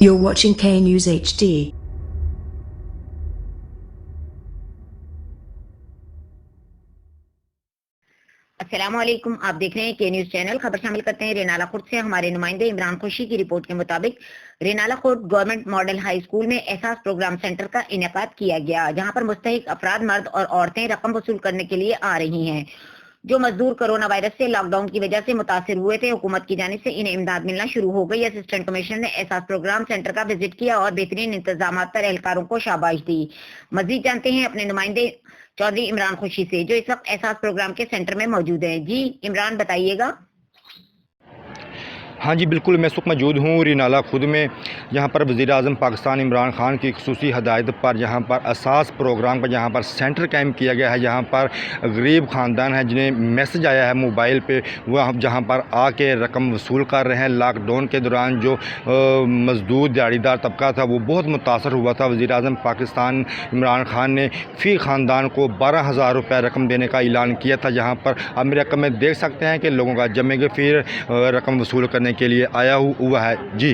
You're watching K News HD. السلام علیکم، آپ دیکھ رہے ہیں کے نیوز چینل۔ خبر شامل کرتے ہیں رینالہ خورد سے۔ ہمارے نمائندے عمران خوشی کی رپورٹ کے مطابق Renala Khurd government model high school میں احساس پروگرام سینٹر کا انعقاد کیا گیا، جہاں پر مستحق افراد مرد اور عورتیں رقم وصول کرنے کے لیے آ رہی ہیں۔ جو مزدور کرونا وائرس سے لاک ڈاؤن کی وجہ سے متاثر ہوئے تھے، حکومت کی جانب سے انہیں امداد ملنا شروع ہو گئی۔ اسسٹنٹ کمشنر نے احساس پروگرام سینٹر کا وزٹ کیا اور بہترین انتظامات پر اہلکاروں کو شاباش دی۔ مزید جانتے ہیں اپنے نمائندے چودھری عمران خوشی سے، جو اس وقت احساس پروگرام کے سینٹر میں موجود ہیں۔ جی عمران، بتائیے گا۔ ہاں جی بالکل، میں اس وقت موجود ہوں رینالہ خورد میں، جہاں پر وزیر اعظم پاکستان عمران خان کی خصوصی ہدایت پر یہاں پر اساس پروگرام پر یہاں پر سینٹر قائم کیا گیا ہے۔ یہاں پر غریب خاندان ہیں جنہیں میسج آیا ہے موبائل پہ، وہ جہاں پر آ کے رقم وصول کر رہے ہیں۔ لاک ڈاؤن کے دوران جو مزدور دیہڑی دار طبقہ تھا وہ بہت متاثر ہوا تھا۔ وزیر اعظم پاکستان عمران خان نے فی خاندان کو 12,000 روپے رقم دینے کا اعلان کیا تھا، جہاں پر اب میرے رقم میں دیکھ سکتے ہیں کہ لوگوں کا جمع کے پھر رقم وصول کرنے کے لیے آیا ہوا ہے۔ جی